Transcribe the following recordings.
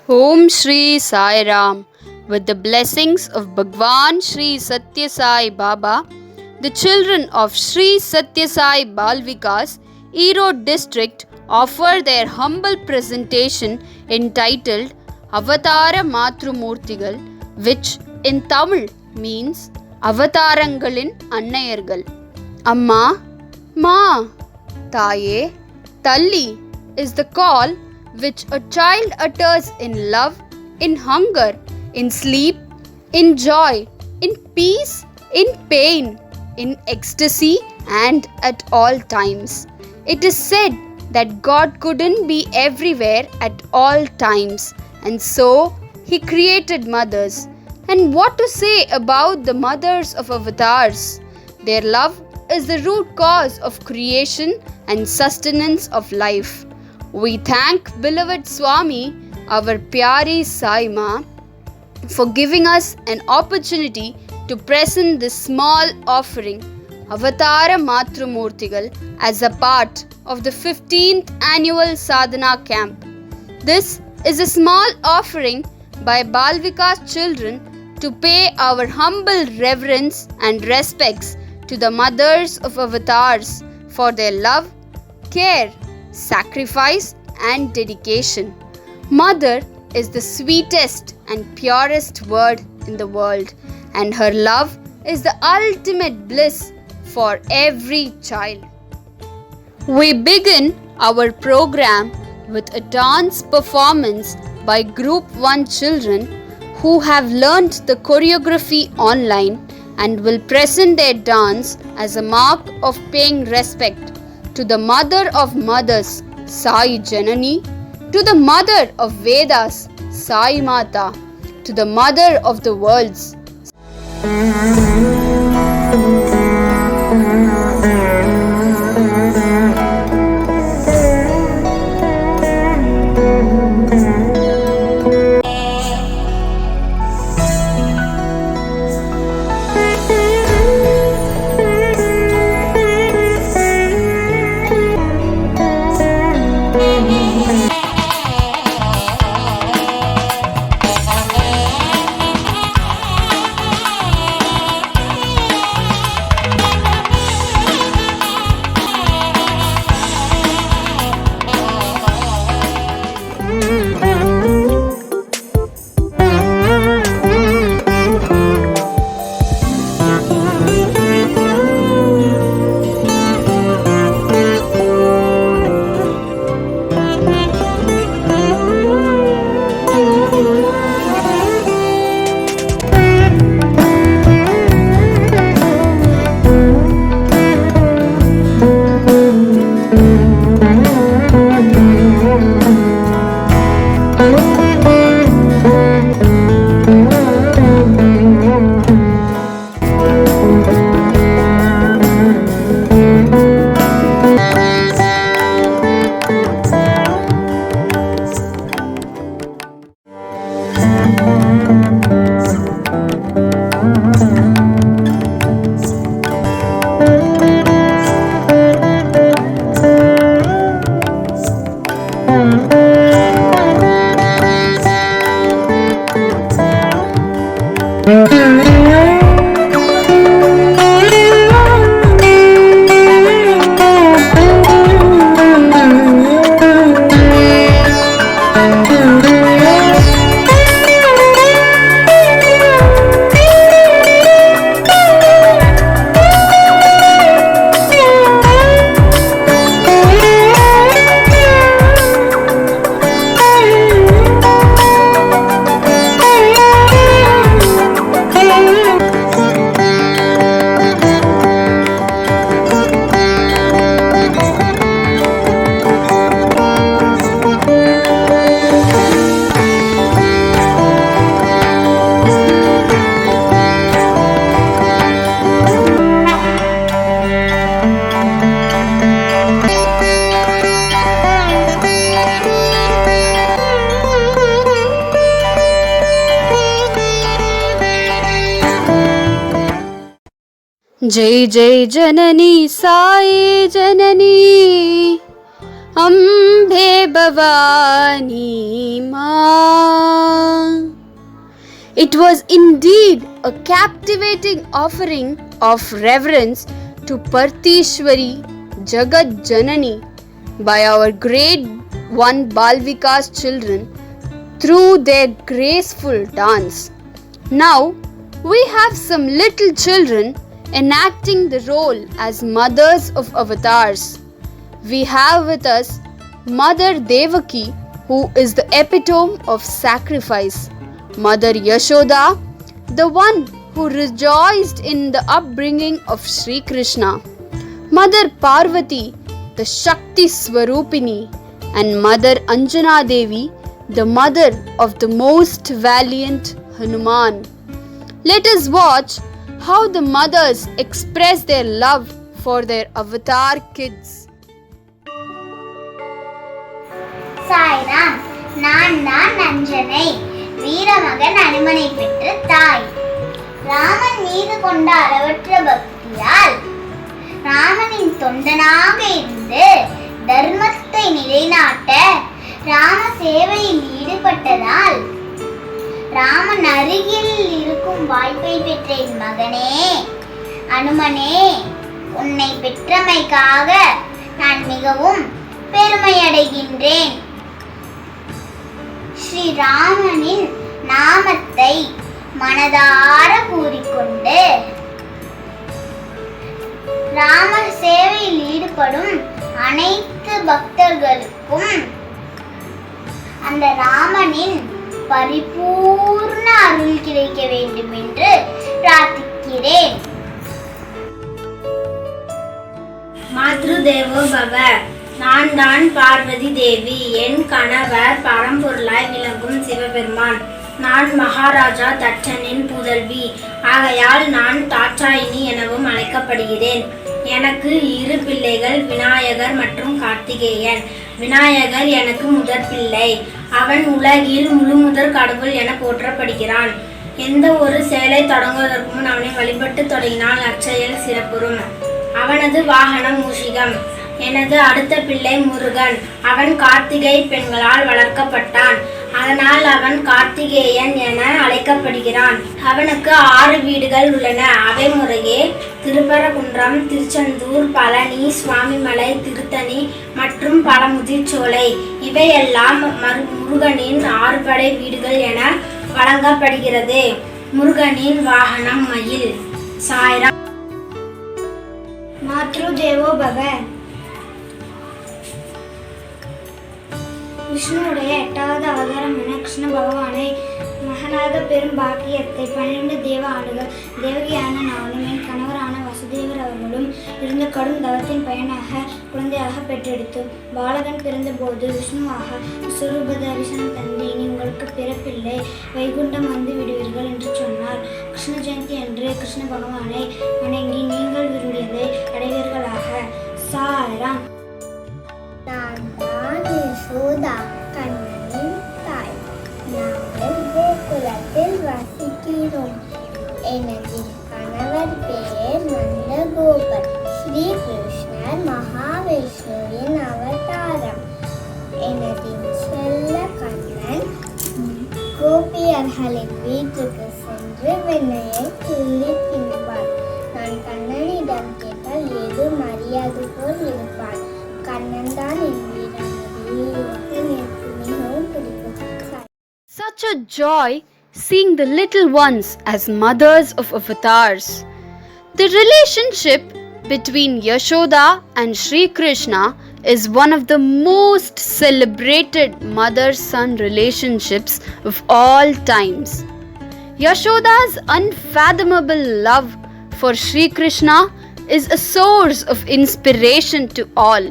Om Shri Sai Ram. With the blessings of Bhagwan Shri Satya Sai Baba, the children of Shri Satya Sai Balvikas, Erode district offer their humble presentation entitled Avatara Matrumurtigal, which in Tamil means Avatarangalin Annayargal. Amma, Ma, Taye, Talli is the call which a child utters in love, in hunger, in sleep, in joy, in peace, in pain, in ecstasy, and at all times. It is said that God couldn't be everywhere at all times, and so He created mothers. And what to say about the mothers of avatars? Their love is the root cause of creation and sustenance of life. We thank beloved Swami, our Pyari Sai Ma, for giving us an opportunity to present this small offering, Avatara Matrumurtigal, as a part of the 15th annual Sadhana camp. This is a small offering by Balvika's children to pay our humble reverence and respects to the mothers of avatars for their love, care, sacrifice, and dedication. Mother is the sweetest and purest word in the world, and her love is the ultimate bliss for every child. We begin our program with a dance performance by Group 1 children who have learnt the choreography online and will present their dance as a mark of paying respect to the mother of mothers, Sai Janani, to the mother of Vedas, Sai Mata, to the mother of the worlds. जय जय जननी साई जननी अम्बे भवानी माँ। It was indeed a captivating offering of reverence to Partishwari Jagat Janani by our grade 1 Balvikas children through their graceful dance. Now we have some little children enacting the role as mothers of avatars. We have with us Mother Devaki, who is the epitome of sacrifice, Mother Yashoda, the one who rejoiced in the upbringing of Sri Krishna, Mother Parvati, the Shakti Swarupini, and Mother Anjana Devi, the mother of the most valiant Hanuman. Let us watch how the mothers express their love for their avatar kids. Sairam, நான் தான் அஞ்சனை, வீரமகன் அனுமனை பெற்ற தாய். ராமன் மீது கொண்ட அளவற்ற பக்தியால் ராமனின் தொண்டனாக இருந்து தர்மத்தை நிலைநாட்ட ராம சேவையில் ஈடுபட்டதால் ராமன் அருகில் இருக்கும் வாய்ப்பை பெற்ற என் மகனே அனுமனே, உன்னை பெற்றமைக்காக நான் மிகவும் பெருமை அடைகின்றேன். ஸ்ரீ ராமனின் நாமத்தை மனதார கூறிக்கொண்டு ராம சேவையில் ஈடுபடும் அனைத்து பக்தர்களுக்கும் அந்த ராமனின் பரிபூர்ண அருள் கிடைக்க வேண்டும் என்று பிரார்த்திக்கிறேன். மாத்ரு தேவோ பவ. நான் தான் பார்வதி தேவி. என் கணவர் பரம்பொருளாய் விளங்கும் சிவபெருமான். நான் மகாராஜா தட்சனின் புதல்வி. ஆகையால் நான் தாட்சாயினி எனவும் அழைக்கப்படுகிறேன். எனக்கு 2 பிள்ளைகள், விநாயகர் மற்றும் கார்த்திகேயன். விநாயகர் எனக்கு முதற் பிள்ளை. அவன் உலகில் முழுமுதற் கடவுள் என போற்றப்படுகிறான். எந்த ஒரு செயலை தொடங்குவதற்கு முன் அவனை வழிபட்டு தொடங்கினால் அச்செயல் சிறப்புறும். அவனது வாகனம் மூஷிகம். எனது அடுத்த பிள்ளை முருகன். அவன் கார்த்திகை பெண்களால் வளர்க்கப்பட்டான். அதனால் அவன் கார்த்திகேயன் என அழைக்கப்படுகிறான். அவனுக்கு 6 வீடுகள் உள்ளன. அவை முறையே திருப்பரங்குன்றம், திருச்செந்தூர், பழனி, சுவாமிமலை, திருத்தணி மற்றும் பழமுதிர்ச்சோலை. இவையெல்லாம் முருகனின் 6 படை வீடுகள் என வழங்கப்படுகிறது. முருகனின் வாகனம் மயில். சாய்ராம். மாத்ரு தேவோ பவ. விஷ்ணுவுடைய 8வது அவதாரமான கிருஷ்ண பகவானை மகனாக பெரும் பாக்கியத்தை 12 தேவ ஆண்டுகள் தேவகியான நானும் என் கணவரான வசுதேவர் அவர்களும் இருந்த கடும் தவத்தின் பயனாக குழந்தையாக பெற்றெடுத்தோம். பாலகன் பிறந்தபோது விஷ்ணுவாக விஸ்வரூப தரிசனம் தந்து, இனி உங்களுக்கு பிறப்பில்லை, வைகுண்டம் வந்து விடுவீர்கள் என்று சொன்னார். கிருஷ்ண ஜெயந்தி அன்று கிருஷ்ண பகவானை வணங்கி நீங்கள் விரும்பியதை அடைவீர்களாக. சாய்ராம். நான் தான் யசோதா, கண்ணனின் தாய். நாங்கள் கோகுலத்தில் வசிக்கிறோம். எனது கணவர் பெயர் நந்தகோபர். ஸ்ரீ கிருஷ்ணர் மகாவிஷ்ணுவின் அவதாரம். எனது செல்ல கண்ணன் கோபியர்களின் வீட்டுக்கு சென்று வெண்ணையை கிள்ளி தின்பார். நான் கண்ணனிடம் கேட்டால் எது மரியாதை போல் இருப்பான். கண்ணன் தான் என் வீரன். எனக்கு மிகவும் பிடிக்கும். Such a joy seeing the little ones as mothers of avatars. The relationship between Yashoda and Sri Krishna is one of the most celebrated mother-son relationships of all times. Yashoda's unfathomable love for Sri Krishna is a source of inspiration to all.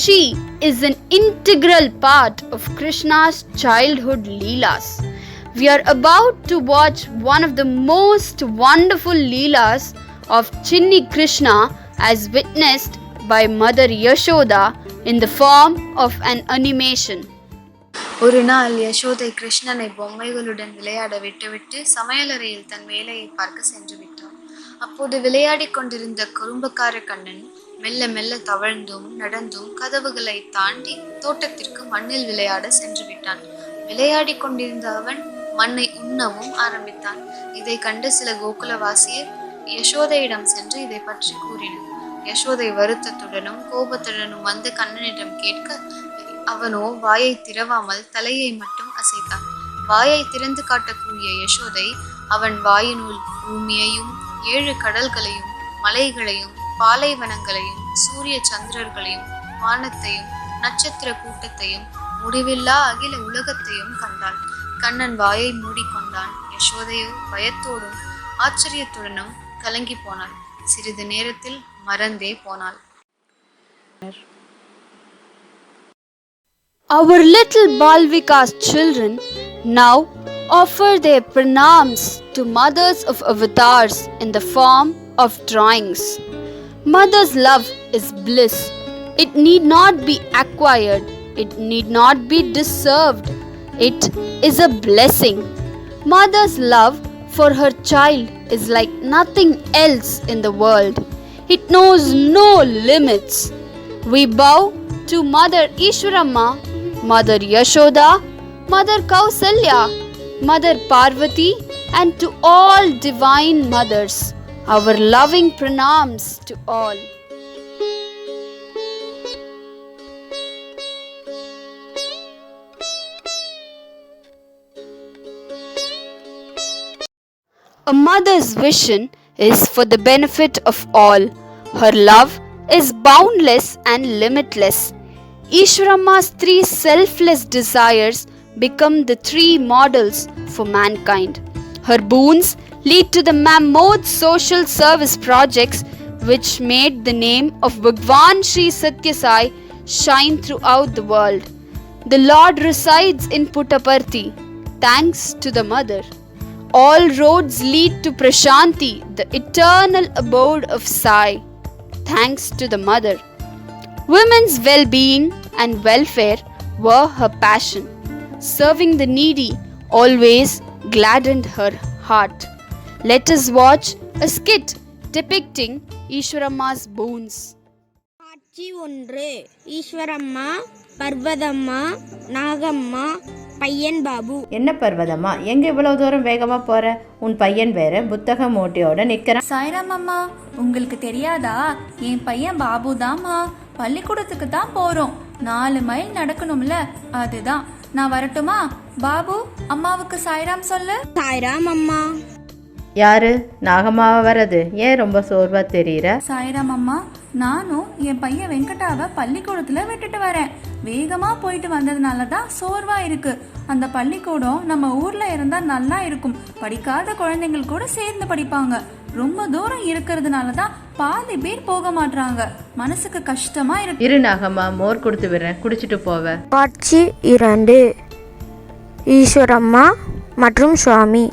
She is an integral part of Krishna's childhood leelas. We are about to watch one of the most wonderful leelas of Chinni Krishna as witnessed by Mother Yashoda in the form of an animation. ஒரு நாள் யசோதை கிருஷ்ணனை பொம்மைகளுடன் விளையாட விட்டுவிட்டு சமையலறையில் தன் வேலையை பார்க்க சென்று விட்டான். அப்போது விளையாடிக் கொண்டிருந்த குறும்புக்கார கண்ணன் மெல்ல மெல்ல தவழ்ந்தும் நடந்தும் கதவுகளை தாண்டி தோட்டத்திற்கு மண்ணில் விளையாட சென்று விட்டான். விளையாடிக் கொண்டிருந்த அவன் மண்ணை உண்ணவும் ஆரம்பித்தான். இதை கண்டு சில கோகுலவாசியர் யசோதையிடம் சென்று இதை பற்றி கூறினர். யசோதை வருத்தத்துடனும் கோபத்துடனும் வந்து கண்ணனிடம் கேட்க, அவனோ வாயை திறவாமல் தலையை மட்டும் அசைத்தான். வாயை திறந்து காட்டக்கூடிய யசோதை அவன் வாயினுள் பூமியையும் 7 கடல்களையும் மலைகளையும் பாலைவனங்களையும் சூரிய சந்திரர்களையும் வானத்தையும் நட்சத்திர கூட்டத்தையும் முடிவில்லா அகில உலகத்தையும் கண்டாள். கண்ணன் வாயை மூடிக்கொண்டான். யசோதையோ பயத்தோடும் ஆச்சரியத்துடனும் கலங்கி போனாள். சிறிது நேரத்தில் மறந்தே போனாள். Our little Balvika's children now offer their pranams to mothers of avatars in the form of drawings. Mother's love is bliss. It need not be acquired. It need not be deserved. It is a blessing. Mother's love for her child is like nothing else in the world. It knows no limits. We bow to Mother Ishwaramma, Mother Yashoda, Mother Kausalya, Mother Parvati, and to all divine mothers. Our loving pranams to all. A mother's vision is for the benefit of all. Her love is boundless and limitless. Ishwaramma's 3 selfless desires become the 3 models for mankind. Her boons lead to the mammoth social service projects which made the name of Bhagwan Sri Satya Sai shine throughout the world. The Lord resides in Puttaparthi, thanks to the mother. All roads lead to Prashanti, the eternal abode of Sai, thanks to the mother. Women's well-being and welfare were her passion. Serving the needy always gladdened her heart. Let us watch a skit depicting Ishwaramma's boons. காட்சி 1. ஈஸ்வரம்மா, பர்வதம்மா, நாகம்மா, பையன் பாபு. என்ன பர்வதம்மா, எங்க இவ்வளவு தூரம் வேகமா போற? உன் பையன் வேற புத்தக மூட்டையோட நிக்கிறான். சாய்ராம் அம்மா, உங்களுக்கு தெரியாதா? என் பையன் பாபு தாம்மா. பள்ளிக்கூடத்துக்கு தான் போறோம். 4 மைல் நடக்கணும்ல, அதுதான். நான் வரட்டுமா? பாபு, அம்மாவுக்கு சாய்ராம் சொல்லு. சாய்ராம் அம்மா. யாரு? நாகம்மாவா வர்றது? ஏன் ரொம்ப சோர்வா தெரியுற? சாய்ராம் அம்மா, நானும் என் பையன் வெங்கடாவை பள்ளிக்கூடத்துல விட்டுட்டு வரேன். வேகமா போயிட்டு வந்ததுனால தான் சோர்வா இருக்கு. அந்த பள்ளிக்கூடம் நம்ம ஊர்ல இருந்தா நல்லா இருக்கும். படிக்காத குழந்தைகள் கூட சேர்ந்து படிப்பாங்க. ரொம்ப தூரம் இருக்கிறதுனால தான் பாதி பேர் போக மாட்டாங்க. மனசுக்கு கஷ்டமா இருக்கு. இரு நாகம்மா, மோர் கொடுத்து விடுறேன், குடிச்சிட்டு போவ. காட்சி 2. ஈஸ்வரம்மா மற்றும் சுவாமி.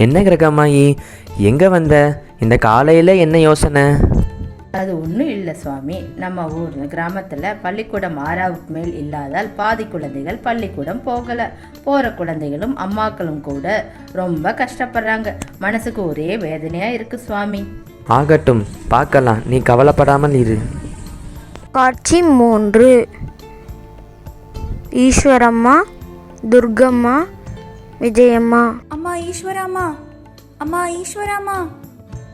என்ன கிரகம்மாயி, எங்கே வந்த? இந்த காலையில் என்ன யோசனை? அது ஒன்றும் இல்லை சுவாமி. நம்ம ஊர் கிராமத்தில் பள்ளிக்கூடம் 6க்கு மேல் இல்லாதால் பாதி குழந்தைகள் பள்ளிக்கூடம் போகலை. போகிற குழந்தைகளும் அம்மாக்களும் கூட ரொம்ப கஷ்டப்படுறாங்க. மனசுக்கு ஒரே வேதனையாக இருக்கு சுவாமி. ஆகட்டும், பார்க்கலாம், நீ கவலைப்படாமல் இரு. காட்சி 3. ஈஸ்வரம்மா, துர்கம்மா, விஜயம்மா. அம்மா ஈஸ்வராம்மா, அம்மா ஈஸ்வராம்மா,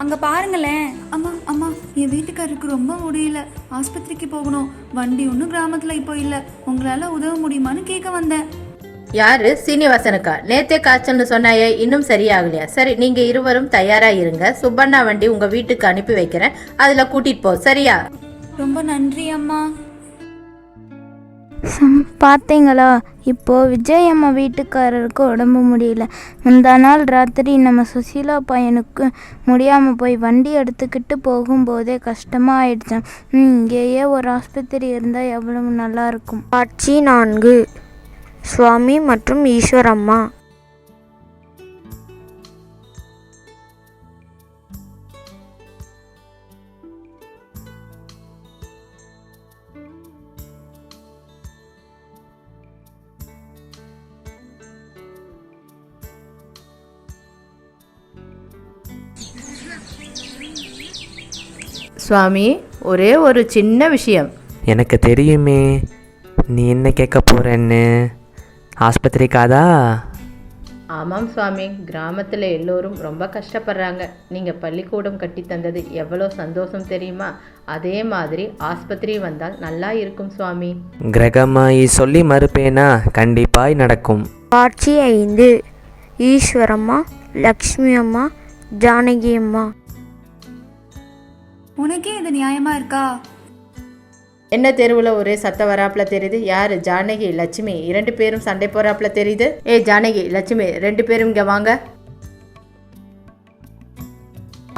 அங்க பாருங்களேன். அம்மா அம்மா, என் வீட்டுக்காரருக்கு ரொம்ப முடியல, ஆஸ்பத்திரிக்கு போகணும். வண்டி ஒன்றும் கிராமத்துல இப்போ இல்லை. உங்களால உதவ முடியுமான்னு கேட்க வந்தேன். யாரு? சீனிவாசனுக்கா? நேத்தே காய்ச்சல்னு சொன்னாயே, இன்னும் சரியாகலையா? சரி, நீங்க இருவரும் தயாரா இருங்க. சுப்பண்ணா வண்டி உங்க வீட்டுக்கு அனுப்பி வைக்கிறேன், அதுல கூட்டிட்டு போ, சரியா? ரொம்ப நன்றி அம்மா. பார்த்தீங்களா, இப்போது விஜயம்மா வீட்டுக்காரருக்கு உடம்பு முடியல. முந்தா நாள் ராத்திரி நம்ம சுசீலா பையனுக்கு முடியாமல் போய் வண்டி எடுத்துக்கிட்டு போகும்போதே கஷ்டமாக ஆயிடுச்சேன். இங்கேயே ஒரு ஆஸ்பத்திரி இருந்தால் எவ்வளவு நல்லாயிருக்கும். காட்சி 4. சுவாமி மற்றும் ஈஸ்வரம்மா. சுவாமி, ஒரே ஒரு சின்ன விஷயம். எனக்கு தெரியுமே நீ என்ன கேட்க போகிறேன்னு. ஆஸ்பத்திரிக்காதா? ஆமாம் சுவாமி, கிராமத்தில் எல்லோரும் ரொம்ப கஷ்டப்படுறாங்க. நீங்கள் பள்ளிக்கூடம் கட்டி தந்தது எவ்வளோ சந்தோஷம் தெரியுமா? அதே மாதிரி ஆஸ்பத்திரி வந்தால் நல்லா இருக்கும் சுவாமி. கிரகமாயி சொல்லி மறுப்பேனா? கண்டிப்பாய் நடக்கும். காட்சி 5. ஈஸ்வரம்மா, லக்ஷ்மி அம்மா, ஜானகி அம்மா. உனக்கே இது நியாயமா இருக்கா? என்ன தெருவில் ஒரே சத்த வராப்புல தெரியுது? யாரு? ஜானகி, லட்சுமி 2 பேரும் சண்டை போறாப்புல தெரியுது. ஜானகி, லட்சுமி 2 பேரும் இங்க வாங்க.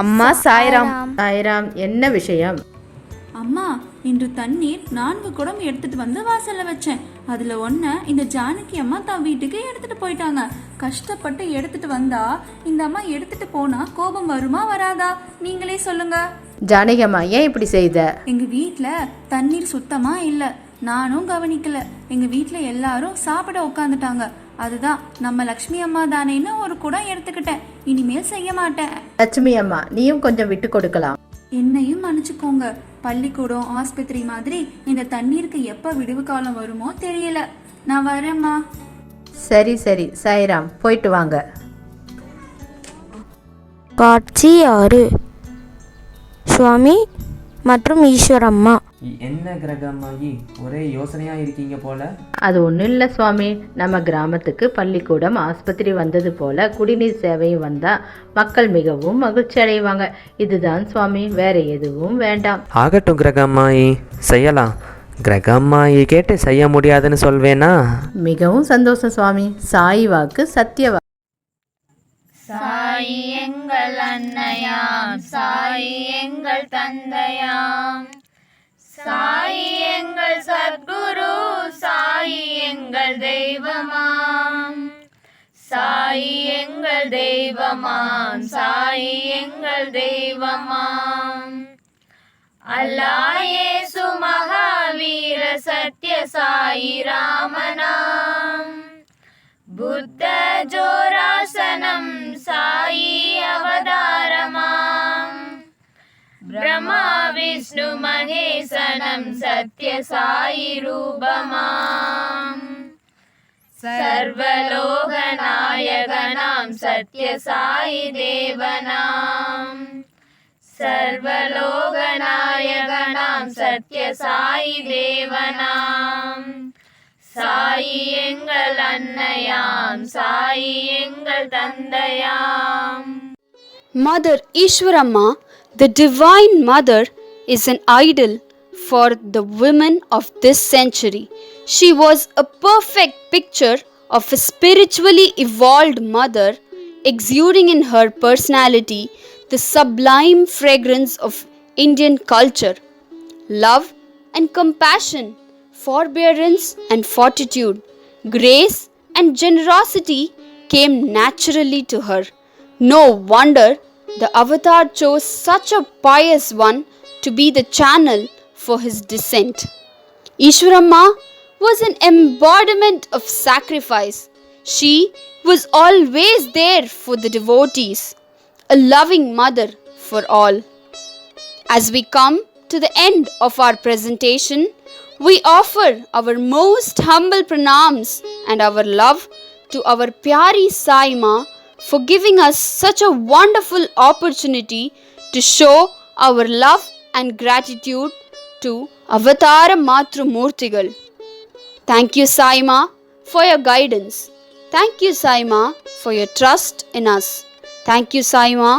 அம்மா சாய்ராம். சாய்ராம், என்ன விஷயம்? அம்மா, இன்று தண்ணீர் 4 குடம் எடுத்துட்டு வந்து வாசல்ல வச்சேன். அதுல ஒன்ன இந்த ஜானகி அம்மா தான் வீட்டுக்கு எடுத்துட்டு போயிட்டாங்க. கஷ்டப்பட்டு எடுத்துட்டு வந்தா இந்த அம்மா எடுத்துட்டு போனா கோபம் வருமா வராதா? நீங்களே சொல்லுங்க. ஜானகி அம்மா, ஏன் இப்படி செய்த? எங்க வீட்ல தண்ணீர் சுத்தமா இல்ல, நானும் கவனிக்கல. எங்க வீட்ல எல்லாரும் சாப்பிட உட்காந்துட்டாங்க. அதுதான் நம்ம லக்ஷ்மி அம்மா தானேன்னு ஒரு குடம் எடுத்துக்கிட்டேன். இனிமேல் செய்ய மாட்டேன். லட்சுமி அம்மா, நீயும் கொஞ்சம் விட்டு கொடுக்கலாம். என்னையும் மன்னிச்சுக்கோங்க. பள்ளிக்கூடம், ஆஸ்பத்திரி மாதிரி இந்த தண்ணீருக்கு எப்ப விடுவு காலம் வருமோ தெரியல. நான் வரேம்மா. சரி சரி சாய்ராம், போயிட்டு வாங்க. காட்சி 6. சுவாமி மற்றும் ஈஸ்வரம்மா. என்ன கிரகமாயி ஒரே யோசனையாக இருக்கீங்க போல? அது ஒன்றும் இல்லை சுவாமி, நம்ம கிராமத்துக்கு பள்ளிக்கூடம், ஆஸ்பத்திரி வந்தது போல குடிநீர் சேவையும் வந்தால் மக்கள் மிகவும் மகிழ்ச்சி அடைவாங்க. இதுதான் சுவாமி, வேற எதுவும் வேண்டாம். ஆகட்டும் கிரகமாயி, செய்யலாம். கிரகமாயி கேட்டு செய்ய முடியாதுன்னு சொல்வேனா? மிகவும் சந்தோஷம் சுவாமி. சாய் வாக்கு சத்திய சாயி எங்கள் அன்னையாம், சாயி எங்கள் தந்தையாம், சாயி எங்கள் சத்குரு, சாயி எங்கள் தெய்வமாம், சாயி எங்கள் தெய்வமாம், சாயி எங்கள் தெய்வமாம். அல்லாஹ் இயேசு மகாவீர சத்ய சாயி ராமனாம், புத்த ஜோராசனம் சாயி அவதாரமாம், பிரம்மா விஷ்ணு மகேசனம் சத்ய சாயி ரூபமாம், சர்வலோக நாயகனாம் சத்ய சாயி தேவனாம், சர்வலோக நாயகனாம் சத்ய சாயி தேவனாம், சாயி எங்கள் அன்னையாம், சாயி எங்கள் தந்தையாம். Mother Ishwaramma, the Divine Mother, is an idol for the women of this century. She was a perfect picture of a spiritually evolved mother, exuding in her personality the sublime fragrance of Indian culture, love and compassion, forbearance and fortitude, grace and generosity came naturally to her. No wonder the avatar chose such a pious one to be the channel for his descent. Ishwaramma was an embodiment of sacrifice. She was always there for the devotees, a loving mother for all. As we come to the end of our presentation, we offer our most humble pranams and our love to our Pyari Sai Ma for giving us such a wonderful opportunity to show our love and gratitude to Avatara Matru Murtigal. Thank you, Sai Ma, for your guidance. Thank you, Sai Ma, for your trust in us. Thank you, Sai Ma,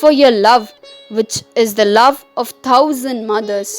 for your love, which is the love of 1,000 mothers.